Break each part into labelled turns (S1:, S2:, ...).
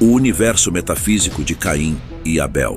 S1: O universo metafísico de Caim e Abel.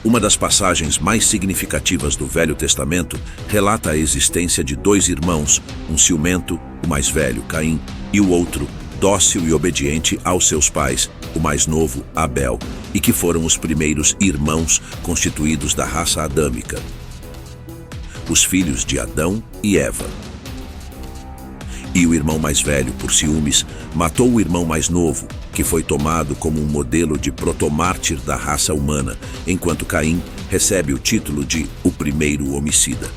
S1: Uma das passagens mais significativas do Velho Testamento relata a existência de dois irmãos, um ciumento, o mais velho, Caim, e o outro, dócil e obediente aos seus pais, o mais novo, Abel, e que foram os primeiros irmãos constituídos da raça adâmica, os filhos de Adão e Eva. E o irmão mais velho, por ciúmes, matou o irmão mais novo, que foi tomado como um modelo de protomártir da raça humana, enquanto Caim recebe o título de o primeiro homicida.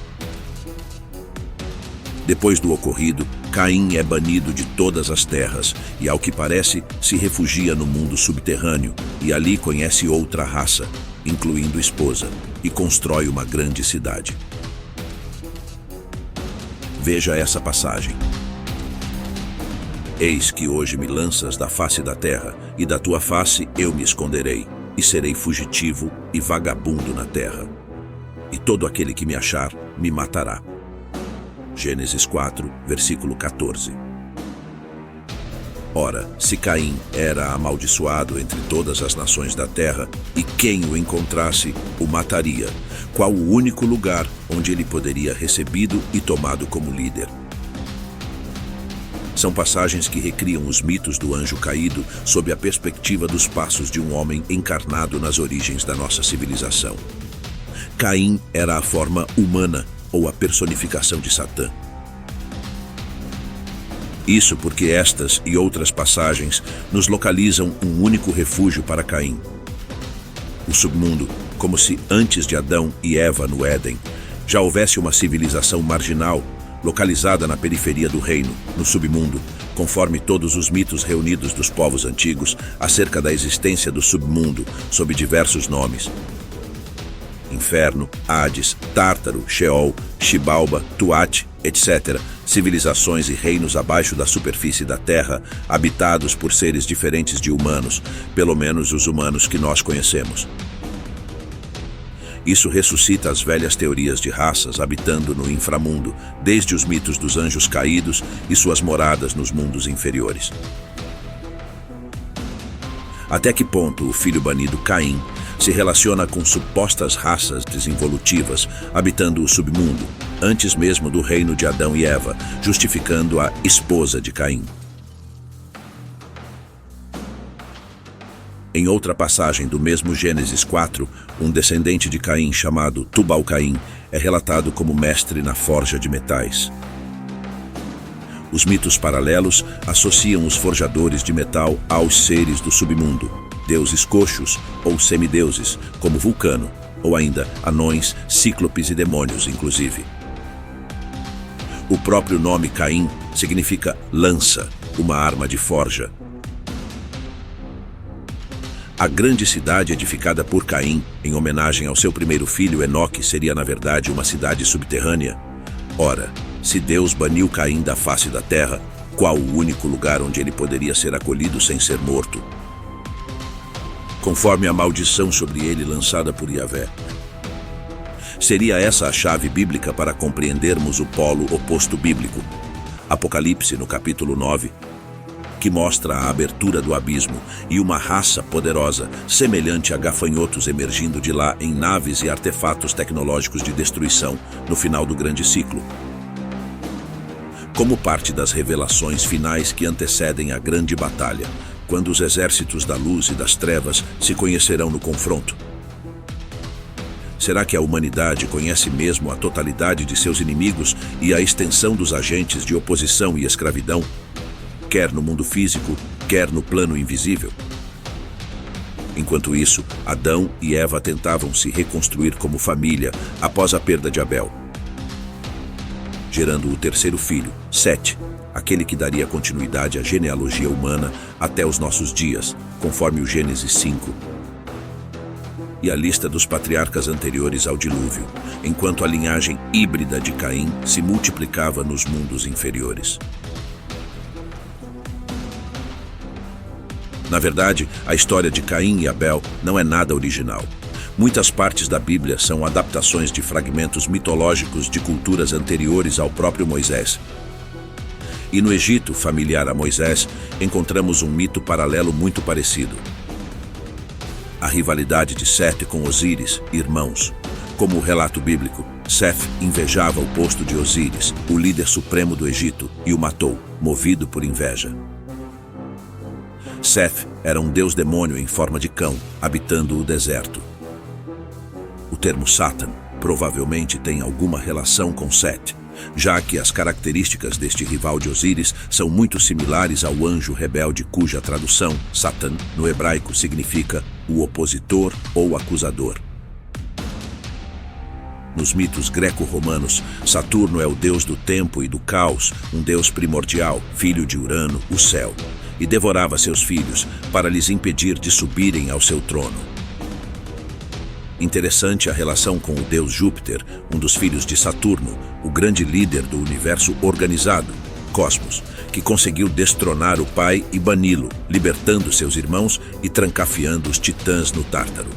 S1: Depois do ocorrido, Caim é banido de todas as terras e, ao que parece, se refugia no mundo subterrâneo e ali conhece outra raça, incluindo esposa, e constrói uma grande cidade. Veja essa passagem. Eis que hoje me lanças da face da terra, e da tua face eu me esconderei, e serei fugitivo e vagabundo na terra. E todo aquele que me achar, me matará. Gênesis 4, versículo 14. Ora, se Caim era amaldiçoado entre todas as nações da terra, e quem o encontrasse, o mataria, qual o único lugar onde ele poderia recebido e tomado como líder? São passagens que recriam os mitos do anjo caído sob a perspectiva dos passos de um homem encarnado nas origens da nossa civilização. Caim era a forma humana ou a personificação de Satã. Isso porque estas e outras passagens nos localizam um único refúgio para Caim: o submundo, como se antes de Adão e Eva no Éden já houvesse uma civilização marginal localizada na periferia do reino, no submundo, conforme todos os mitos reunidos dos povos antigos acerca da existência do submundo, sob diversos nomes: Inferno, Hades, Tártaro, Sheol, Xibalba, Tuat, etc. Civilizações e reinos abaixo da superfície da Terra, habitados por seres diferentes de humanos, pelo menos os humanos que nós conhecemos. Isso ressuscita as velhas teorias de raças habitando no inframundo, desde os mitos dos anjos caídos e suas moradas nos mundos inferiores. Até que ponto o filho banido Caim se relaciona com supostas raças desenvolutivas habitando o submundo, antes mesmo do reino de Adão e Eva, justificando a esposa de Caim? Em outra passagem do mesmo Gênesis 4, um descendente de Caim chamado Tubal-Caim é relatado como mestre na forja de metais. Os mitos paralelos associam os forjadores de metal aos seres do submundo, deuses coxos ou semideuses, como Vulcano, ou ainda anões, cíclopes e demônios, inclusive. O próprio nome Caim significa lança, uma arma de forja. A grande cidade edificada por Caim, em homenagem ao seu primeiro filho Enoque, seria na verdade uma cidade subterrânea? Ora, se Deus baniu Caim da face da terra, qual o único lugar onde ele poderia ser acolhido sem ser morto? Conforme a maldição sobre ele lançada por Yahvé. Seria essa a chave bíblica para compreendermos o polo oposto bíblico, Apocalipse, no capítulo 9, que mostra a abertura do abismo e uma raça poderosa, semelhante a gafanhotos emergindo de lá em naves e artefatos tecnológicos de destruição no final do grande ciclo. Como parte das revelações finais que antecedem a grande batalha, quando os exércitos da luz e das trevas se conhecerão no confronto. Será que a humanidade conhece mesmo a totalidade de seus inimigos e a extensão dos agentes de oposição e escravidão, quer no mundo físico, quer no plano invisível? Enquanto isso, Adão e Eva tentavam se reconstruir como família após a perda de Abel, gerando o terceiro filho, Sete, aquele que daria continuidade à genealogia humana até os nossos dias, conforme o Gênesis 5, e a lista dos patriarcas anteriores ao dilúvio, enquanto a linhagem híbrida de Caim se multiplicava nos mundos inferiores. Na verdade, a história de Caim e Abel não é nada original. Muitas partes da Bíblia são adaptações de fragmentos mitológicos de culturas anteriores ao próprio Moisés. E no Egito, familiar a Moisés, encontramos um mito paralelo muito parecido. A rivalidade de Sete com Osíris, irmãos. Como o relato bíblico, Seth invejava o posto de Osíris, o líder supremo do Egito, e o matou, movido por inveja. Seth era um deus-demônio em forma de cão, habitando o deserto. O termo Satan provavelmente tem alguma relação com Seth, já que as características deste rival de Osíris são muito similares ao anjo rebelde, cuja tradução, Satan, no hebraico significa o opositor ou acusador. Nos mitos greco-romanos, Saturno é o deus do tempo e do caos, um deus primordial, filho de Urano, o céu, e devorava seus filhos para lhes impedir de subirem ao seu trono. Interessante a relação com o deus Júpiter, um dos filhos de Saturno, o grande líder do universo organizado, Cosmos, que conseguiu destronar o pai e bani-lo, libertando seus irmãos e trancafiando os titãs no Tártaro.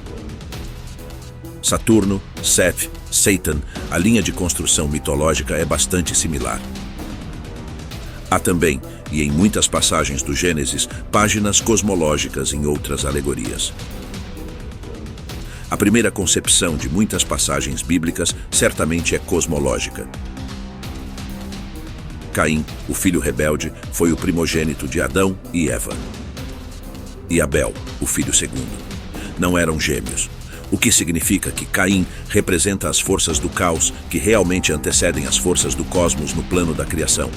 S1: Saturno, Seth, Satan, a linha de construção mitológica é bastante similar. Há também, e em muitas passagens do Gênesis, páginas cosmológicas em outras alegorias. A primeira concepção de muitas passagens bíblicas certamente é cosmológica. Caim, o filho rebelde, foi o primogênito de Adão e Eva. E Abel, o filho segundo. Não eram gêmeos, o que significa que Caim representa as forças do caos que realmente antecedem as forças do cosmos no plano da criação.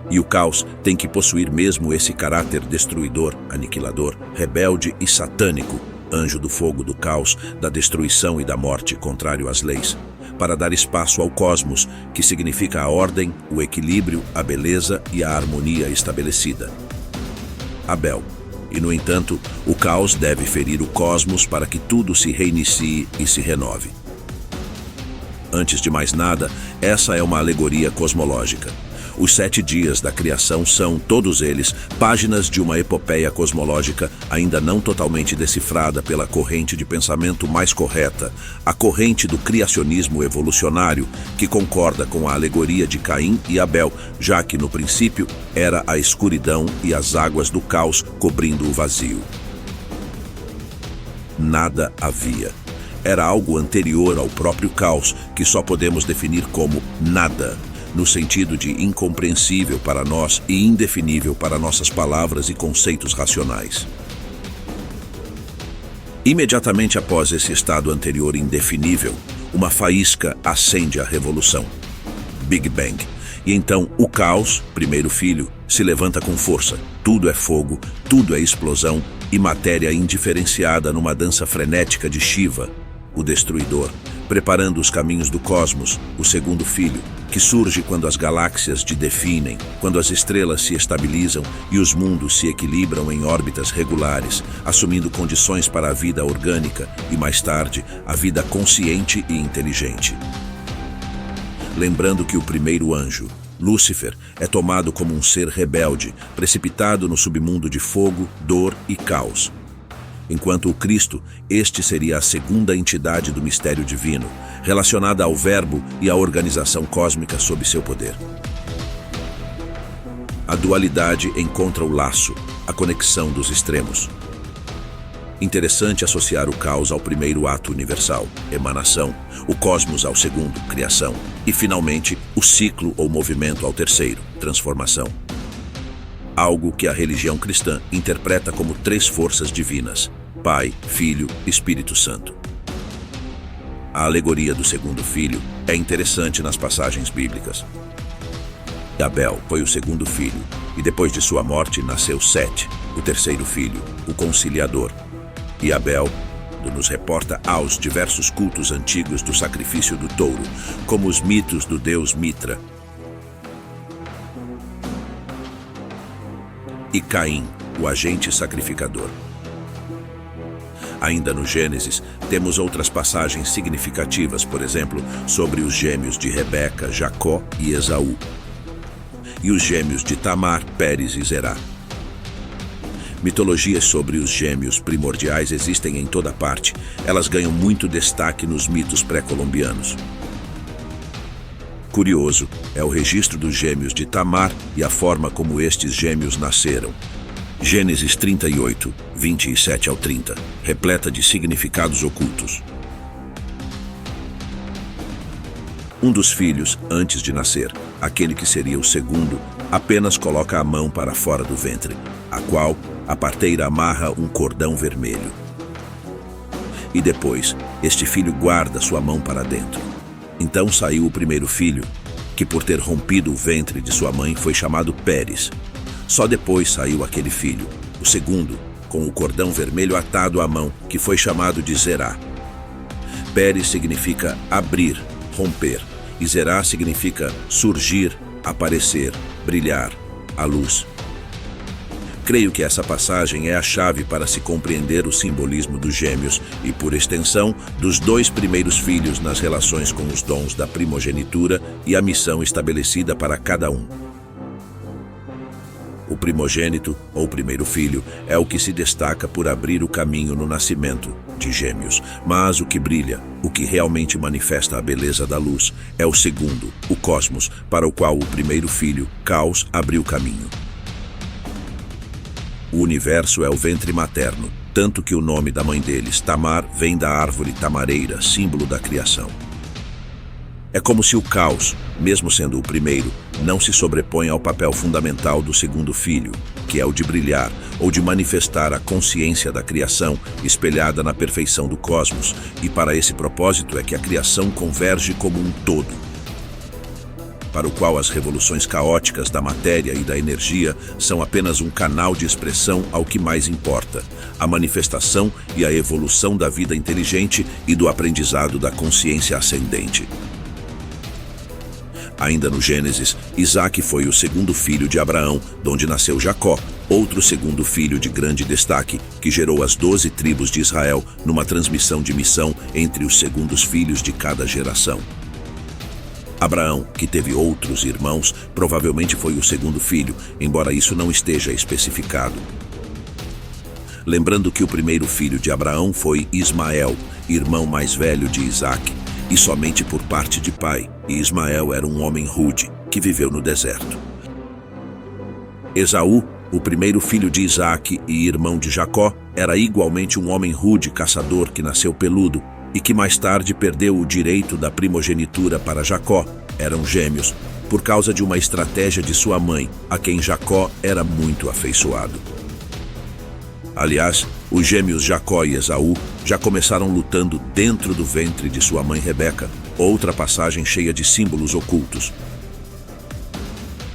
S1: E o caos tem que possuir mesmo esse caráter destruidor, aniquilador, rebelde e satânico, anjo do fogo do caos, da destruição e da morte, contrário às leis, para dar espaço ao cosmos, que significa a ordem, o equilíbrio, a beleza e a harmonia estabelecida. Abel. E, no entanto, o caos deve ferir o cosmos para que tudo se reinicie e se renove. Antes de mais nada, essa é uma alegoria cosmológica. Os 7 dias da criação são, todos eles, páginas de uma epopeia cosmológica ainda não totalmente decifrada pela corrente de pensamento mais correta, a corrente do criacionismo evolucionário, que concorda com a alegoria de Caim e Abel, já que, no princípio, era a escuridão e as águas do caos cobrindo o vazio. Nada havia. Era algo anterior ao próprio caos, que só podemos definir como nada, no sentido de incompreensível para nós e indefinível para nossas palavras e conceitos racionais. Imediatamente após esse estado anterior indefinível, uma faísca acende a revolução. Big Bang. E então o caos, primeiro filho, se levanta com força. Tudo é fogo, tudo é explosão e matéria indiferenciada numa dança frenética de Shiva, o destruidor, preparando os caminhos do cosmos, o segundo filho, que surge quando as galáxias se definem, quando as estrelas se estabilizam e os mundos se equilibram em órbitas regulares, assumindo condições para a vida orgânica e, mais tarde, a vida consciente e inteligente. Lembrando que o primeiro anjo, Lúcifer, é tomado como um ser rebelde, precipitado no submundo de fogo, dor e caos. Enquanto o Cristo, este seria a segunda entidade do mistério divino, relacionada ao Verbo e à organização cósmica sob seu poder. A dualidade encontra o laço, a conexão dos extremos. Interessante associar o caos ao primeiro ato universal, emanação, o cosmos ao segundo, criação, e finalmente o ciclo ou movimento ao terceiro, transformação. Algo que a religião cristã interpreta como 3 forças divinas: Pai, Filho, Espírito Santo. A alegoria do segundo filho é interessante nas passagens bíblicas. Abel foi o segundo filho, e depois de sua morte nasceu Sete, o terceiro filho, o conciliador. E Abel nos reporta aos diversos cultos antigos do sacrifício do touro, como os mitos do deus Mitra. E Caim, o agente sacrificador. Ainda no Gênesis, temos outras passagens significativas, por exemplo, sobre os gêmeos de Rebeca, Jacó e Esaú, e os gêmeos de Tamar, Pérez e Zerá. Mitologias sobre os gêmeos primordiais existem em toda parte. Elas ganham muito destaque nos mitos pré-colombianos. curioso é o registro dos gêmeos de Tamar e a forma como estes gêmeos nasceram. Gênesis 38, 27 ao 30, repleta de significados ocultos. Um dos filhos, antes de nascer, aquele que seria o segundo, apenas coloca a mão para fora do ventre, a qual a parteira amarra um cordão vermelho. E depois, este filho guarda sua mão para dentro. Então saiu o primeiro filho, que por ter rompido o ventre de sua mãe foi chamado Pérez. Só depois saiu aquele filho, o segundo, com o cordão vermelho atado à mão, que foi chamado de Zerá. Pérez significa abrir, romper, e Zerá significa surgir, aparecer, brilhar, a luz. Creio que essa passagem é a chave para se compreender o simbolismo dos gêmeos e, por extensão, dos dois primeiros filhos nas relações com os dons da primogenitura e a missão estabelecida para cada um. O primogênito, ou primeiro filho, é o que se destaca por abrir o caminho no nascimento de gêmeos. Mas o que brilha, o que realmente manifesta a beleza da luz, é o segundo, o cosmos, para o qual o primeiro filho, Caos, abriu caminho. O universo é o ventre materno, tanto que o nome da mãe deles, Tamar, vem da árvore tamareira, símbolo da criação. É como se o caos, mesmo sendo o primeiro, não se sobrepõe ao papel fundamental do segundo filho, que é o de brilhar ou de manifestar a consciência da criação espelhada na perfeição do cosmos, e para esse propósito é que a criação converge como um todo, para o qual as revoluções caóticas da matéria e da energia são apenas um canal de expressão ao que mais importa, a manifestação e a evolução da vida inteligente e do aprendizado da consciência ascendente. Ainda no Gênesis, Isaque foi o segundo filho de Abraão, donde nasceu Jacó, outro segundo filho de grande destaque, que gerou as 12 tribos de Israel numa transmissão de missão entre os segundos filhos de cada geração. Abraão, que teve outros irmãos, provavelmente foi o segundo filho, embora isso não esteja especificado. Lembrando que o primeiro filho de Abraão foi Ismael, irmão mais velho de Isaque, e somente por parte de pai, e Ismael era um homem rude, que viveu no deserto. Esaú, o primeiro filho de Isaque e irmão de Jacó, era igualmente um homem rude caçador que nasceu peludo, e que mais tarde perdeu o direito da primogenitura para Jacó, eram gêmeos, por causa de uma estratégia de sua mãe, a quem Jacó era muito afeiçoado. Aliás, os gêmeos Jacó e Esaú já começaram lutando dentro do ventre de sua mãe Rebeca, outra passagem cheia de símbolos ocultos.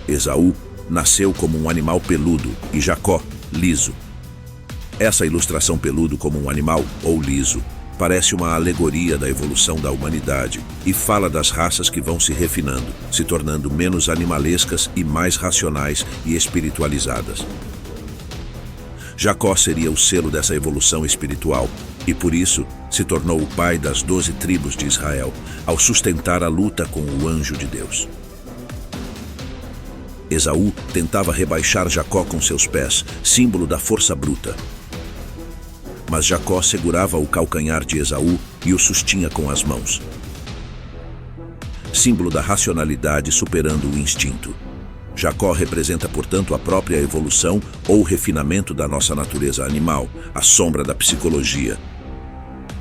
S1: Esaú nasceu como um animal peludo e Jacó, liso. Essa ilustração peludo como um animal ou liso parece uma alegoria da evolução da humanidade e fala das raças que vão se refinando, se tornando menos animalescas e mais racionais e espiritualizadas. Jacó seria o selo dessa evolução espiritual e, por isso, se tornou o pai das 12 tribos de Israel, ao sustentar a luta com o anjo de Deus. Esaú tentava rebaixar Jacó com seus pés, símbolo da força bruta. Mas Jacó segurava o calcanhar de Esaú e o sustinha com as mãos, símbolo da racionalidade superando o instinto. Jacó representa, portanto, a própria evolução ou refinamento da nossa natureza animal, a sombra da psicologia.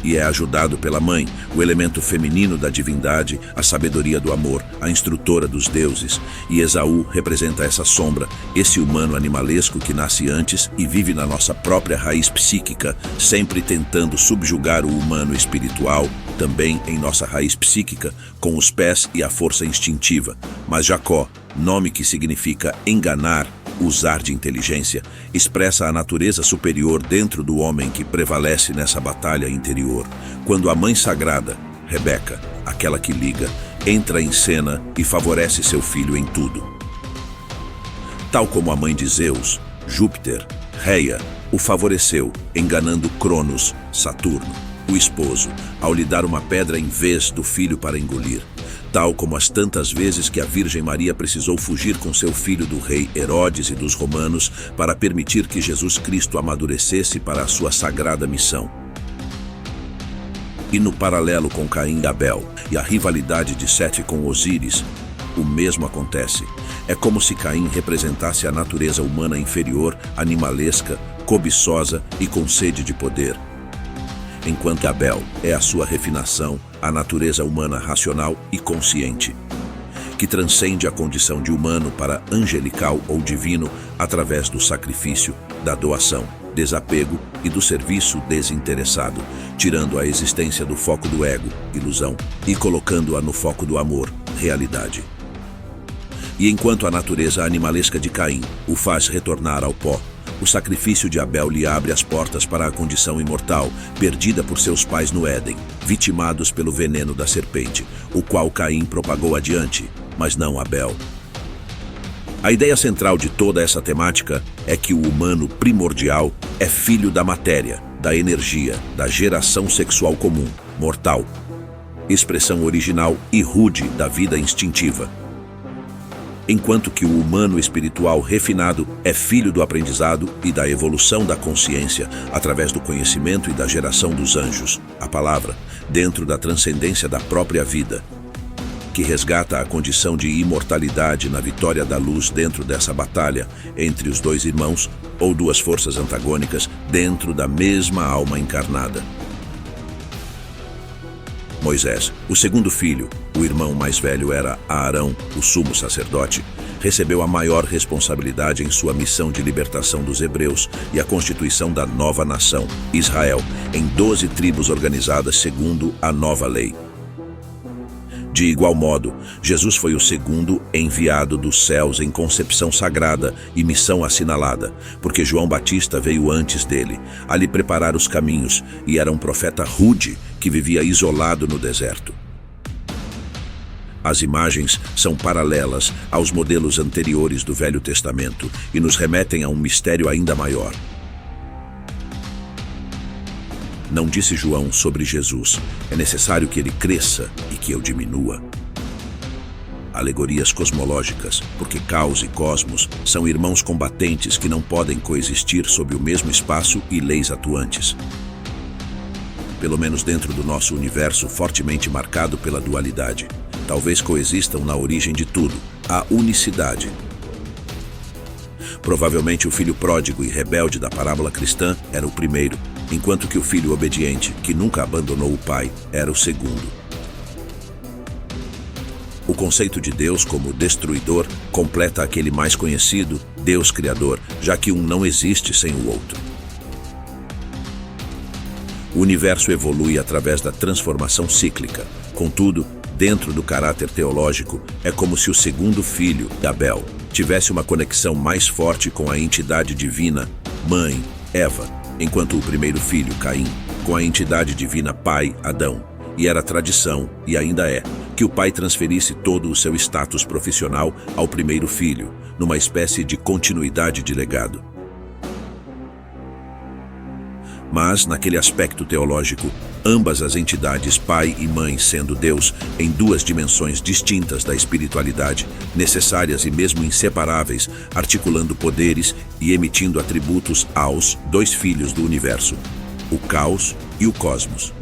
S1: E é ajudado pela mãe, o elemento feminino da divindade, a sabedoria do amor, a instrutora dos deuses. E Esaú representa essa sombra, esse humano animalesco que nasce antes e vive na nossa própria raiz psíquica, sempre tentando subjugar o humano espiritual, também em nossa raiz psíquica, com os pés e a força instintiva. Mas Jacó, nome que significa enganar, usar de inteligência, expressa a natureza superior dentro do homem que prevalece nessa batalha interior, quando a mãe sagrada, Rebeca, aquela que liga, entra em cena e favorece seu filho em tudo. Tal como a mãe de Zeus, Júpiter, Reia, o favoreceu, enganando Cronos, Saturno, o esposo, ao lhe dar uma pedra em vez do filho para engolir. Tal como as tantas vezes que a Virgem Maria precisou fugir com seu filho do rei Herodes e dos romanos para permitir que Jesus Cristo amadurecesse para a sua sagrada missão. E no paralelo com Caim e Abel, e a rivalidade de Sete com Osíris, o mesmo acontece. É como se Caim representasse a natureza humana inferior, animalesca, cobiçosa e com sede de poder, enquanto Abel é a sua refinação, a natureza humana racional e consciente, que transcende a condição de humano para angelical ou divino através do sacrifício, da doação, desapego e do serviço desinteressado, tirando a existência do foco do ego, ilusão, e colocando-a no foco do amor, realidade. E enquanto a natureza animalesca de Caim o faz retornar ao pó, o sacrifício de Abel lhe abre as portas para a condição imortal, perdida por seus pais no Éden, vitimados pelo veneno da serpente, o qual Caim propagou adiante, mas não Abel. A ideia central de toda essa temática é que o humano primordial é filho da matéria, da energia, da geração sexual comum, mortal, expressão original e rude da vida instintiva, enquanto que o humano espiritual refinado é filho do aprendizado e da evolução da consciência através do conhecimento e da geração dos anjos, a palavra, dentro da transcendência da própria vida, que resgata a condição de imortalidade na vitória da luz dentro dessa batalha entre os dois irmãos ou duas forças antagônicas dentro da mesma alma encarnada. Moisés, o segundo filho, o irmão mais velho era Arão, o sumo sacerdote, recebeu a maior responsabilidade em sua missão de libertação dos hebreus e a constituição da nova nação, Israel, em 12 tribos organizadas segundo a nova lei. De igual modo, Jesus foi o segundo enviado dos céus em concepção sagrada e missão assinalada, porque João Batista veio antes dele, a lhe preparar os caminhos, e era um profeta rude que vivia isolado no deserto. As imagens são paralelas aos modelos anteriores do Velho Testamento e nos remetem a um mistério ainda maior. Não disse João sobre Jesus: é necessário que ele cresça e que eu diminua. Alegorias cosmológicas, porque caos e cosmos são irmãos combatentes que não podem coexistir sob o mesmo espaço e leis atuantes. Pelo menos dentro do nosso universo fortemente marcado pela dualidade, talvez coexistam na origem de tudo, a unicidade. Provavelmente o filho pródigo e rebelde da parábola cristã era o primeiro, enquanto que o filho obediente, que nunca abandonou o pai, era o segundo. O conceito de Deus como destruidor completa aquele mais conhecido, Deus Criador, já que um não existe sem o outro. O universo evolui através da transformação cíclica. Contudo, dentro do caráter teológico, é como se o segundo filho, Abel, tivesse uma conexão mais forte com a entidade divina, mãe, Eva, enquanto o primeiro filho, Caim, com a entidade divina pai, Adão. E era tradição, e ainda é, que o pai transferisse todo o seu status profissional ao primeiro filho, numa espécie de continuidade de legado. Mas, naquele aspecto teológico, ambas as entidades, pai e mãe, sendo Deus, em duas dimensões distintas da espiritualidade, necessárias e mesmo inseparáveis, articulando poderes e emitindo atributos aos dois filhos do universo, o caos e o cosmos.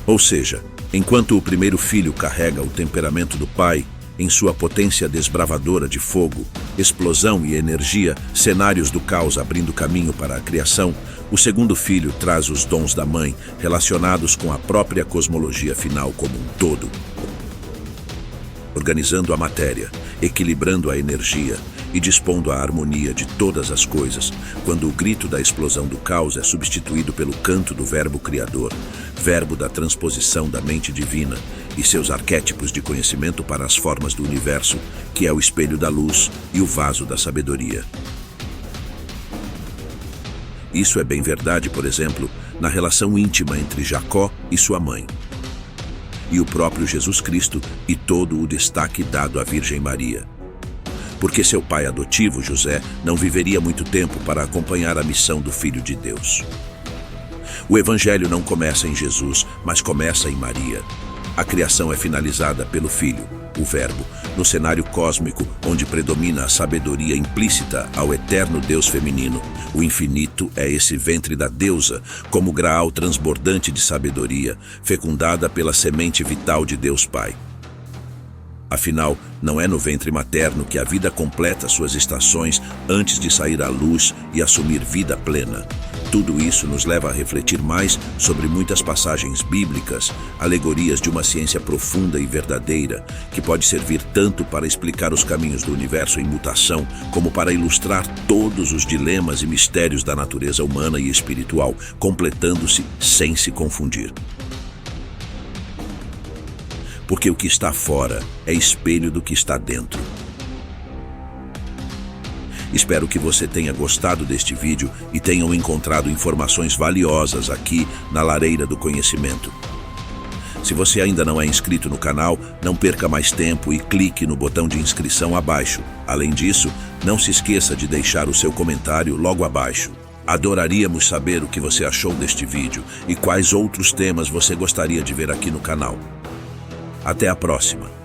S1: Ou seja, enquanto o primeiro filho carrega o temperamento do pai, em sua potência desbravadora de fogo, explosão e energia, cenários do caos abrindo caminho para a criação, o segundo filho traz os dons da mãe, relacionados com a própria cosmologia final como um todo, organizando a matéria, equilibrando a energia e dispondo a harmonia de todas as coisas, quando o grito da explosão do caos é substituído pelo canto do verbo criador, verbo da transposição da mente divina e seus arquétipos de conhecimento para as formas do universo, que é o espelho da luz e o vaso da sabedoria. Isso é bem verdade, por exemplo, na relação íntima entre Jacó e sua mãe, e o próprio Jesus Cristo e todo o destaque dado à Virgem Maria. Porque seu pai adotivo, José, não viveria muito tempo para acompanhar a missão do Filho de Deus. O Evangelho não começa em Jesus, mas começa em Maria. A criação é finalizada pelo Filho, o Verbo, no cenário cósmico onde predomina a sabedoria implícita ao eterno Deus feminino. O infinito é esse ventre da deusa, como graal transbordante de sabedoria, fecundada pela semente vital de Deus Pai. Afinal, não é no ventre materno que a vida completa suas estações antes de sair à luz e assumir vida plena. Tudo isso nos leva a refletir mais sobre muitas passagens bíblicas, alegorias de uma ciência profunda e verdadeira, que pode servir tanto para explicar os caminhos do universo em mutação, como para ilustrar todos os dilemas e mistérios da natureza humana e espiritual, completando-se sem se confundir. Porque o que está fora é espelho do que está dentro. Espero que você tenha gostado deste vídeo e tenham encontrado informações valiosas aqui na Lareira do Conhecimento. Se você ainda não é inscrito no canal, não perca mais tempo e clique no botão de inscrição abaixo. Além disso, não se esqueça de deixar o seu comentário logo abaixo. Adoraríamos saber o que você achou deste vídeo e quais outros temas você gostaria de ver aqui no canal. Até a próxima!